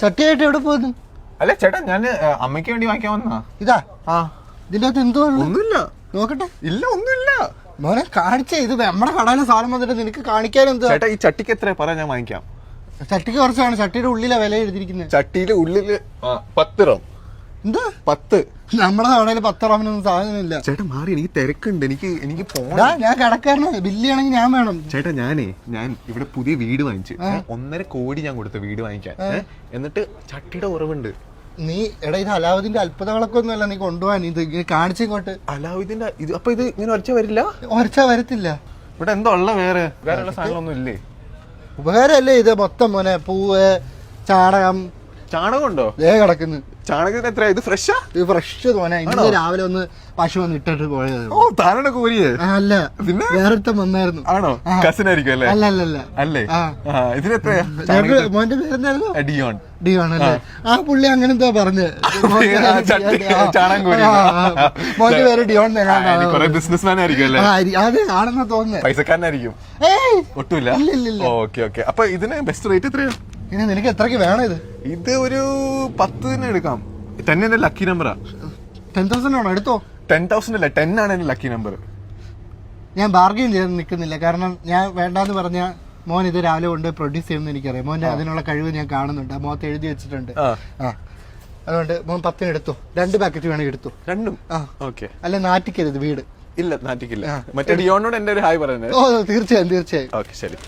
ചട്ടിയായിട്ട് എവിടെ പോകുന്നു? അല്ല ചേട്ടാ, ഞാൻ അമ്മയ്ക്ക് വേണ്ടി വാങ്ങിക്കാൻ വന്നാ. ഇതാ ആ, ഇതിന്റെ അകത്ത് എന്തോ ഒന്നുമില്ല. നോക്കട്ടെ. ഇല്ല, ഒന്നുമില്ല മോനെ. കാണിച്ചേ, ഇത് നമ്മുടെ കടയിലെ സാധനം വന്നിട്ട് നിനക്ക് കാണിക്കാനും എന്താ? ചേട്ടാ, ഈ ചട്ടിക്ക് എത്ര പറ, ഞാൻ വാങ്ങിക്കാം. ചട്ടിക്ക് കുറച്ചാണ്. ചട്ടിയുടെ ഉള്ളിലാ വില എഴുതിയിരിക്കുന്നത്. ചട്ടിയിലെ ഉള്ളില് 10 റം. എന്താ 10? നമ്മുടെ കടയിൽ 10 റമ്മിനൊന്നും സാധനമില്ല. ചേട്ടാ മാറി, എനിക്ക് തിരക്കുണ്ട്, എനിക്ക് പോണം. ഞാൻ കടക്കാരനാ, ബില്ലിയാണെങ്കിൽ ഞാൻ വേണം. ചേട്ടാ ഞാൻ ഇവിടെ പുതിയ വീട് വാങ്ങിച്ചു. 1.5 കോടി ഞാൻ കൊടുത്ത വീട് വാങ്ങിക്കാൻ. എന്നിട്ട് ചട്ടിയുടെ കുറവുണ്ട്. നീ എടാ, ഇത് അലാവുദ്ദീന്റെ അത്ഭുതങ്ങളൊക്കെ ഒന്നുമല്ല നീ കൊണ്ടുപോകാൻ. ഇത് കാണിച്ചിങ്ങോട്ട്. അലാവുദ്ദീന്റെ ഇത് അപ്പൊ ഇത് ഇങ്ങനെ ഒരച്ച വരില്ല? ഒരച്ച വരത്തില്ല. ഇവിടെ എന്താ ഉള്ള വേറെ ഉള്ള സാധനങ്ങളൊന്നും ഇല്ലേ? ഉപകാരമല്ലേ ഇത് മൊത്തം മോനെ? പൂവ്, ചാണകം. ചാണകം ഉണ്ടോ? കിടക്കുന്നു. ചാണകത്തിന് എത്ര? ഇത് ഫ്രഷാ? ഇത് ഫ്രഷ് തോന്നെ. ഇന്ന് രാവിലെ ഒന്ന് പശു വന്ന് ഇട്ടിട്ട് പോയത്. ഓ, താനാണ് കോരിയേ? അല്ല, പിന്നെ വേറൊരുത്തം വന്നായിരുന്നു. ആണോ? കസിൻ ആയിരിക്കും അല്ലേ? അല്ലല്ല അല്ലേ? ഇതിനെത്രയാ? മോന്റെ പേരെന്തായിരുന്നു? ഡിയോൺ. ഡിയോൺ അല്ലേ? ആ പുള്ളി അങ്ങനെ എന്താ പറഞ്ഞ് ചാണകം കോരി. മോന്റെ പേര് ഡിയോൺ. ബിസിനസ്മാൻ ആയിരിക്കും അല്ലേ? അതെ, ആണെന്നാ തോന്നുന്നത്. പൈസക്കാരനായിരിക്കും. ഒട്ടുമില്ല. ഓക്കെ. അപ്പൊ ഇതിന് ബെസ്റ്റ് റേറ്റ് എത്രയാ? ഇനി നിനക്ക് എത്രക്ക് വേണം ഇത്? ഇത് ഒരു 10 തന്നെ എടുക്കാം. 10 എന്റെ ലക്കി നമ്പറാ. 10,000 ആണോ? എടുത്തോ. 10,000 അല്ല, 10 ആണ് എന്റെ ലക്കി നമ്പർ. ഞാൻ ബാർഗെയിൻ ചെയ്ത് നിൽക്കുന്നില്ല. കാരണം ഞാൻ വേണ്ടാന്ന് പറഞ്ഞ മോൻ ഇത് രാവിലെ കൊണ്ട് പ്രൊഡ്യൂസ് ചെയ്യുമെന്ന് എനിക്കറിയാം. മോന്റെ അതിനുള്ള കഴിവ് ഞാൻ കാണുന്നുണ്ട്. മോത്ത് എഴുതി വെച്ചിട്ടുണ്ട്. അതുകൊണ്ട് മോൻ 10 എടുത്തു. 2 പാക്കറ്റ് വേണമെങ്കിൽ എടുത്തു. രണ്ടും? ഓക്കെ. അല്ല, നാറ്റിക്കരുത് വീട്. ഇല്ല, നാറ്റിക്കില്ല. മറ്റേ ഡിയോണോട് എന്റെ ഒരു ഹായ് പറയുന്നത്. ഓ, തീർച്ചയായും. ഓക്കെ, ശരി.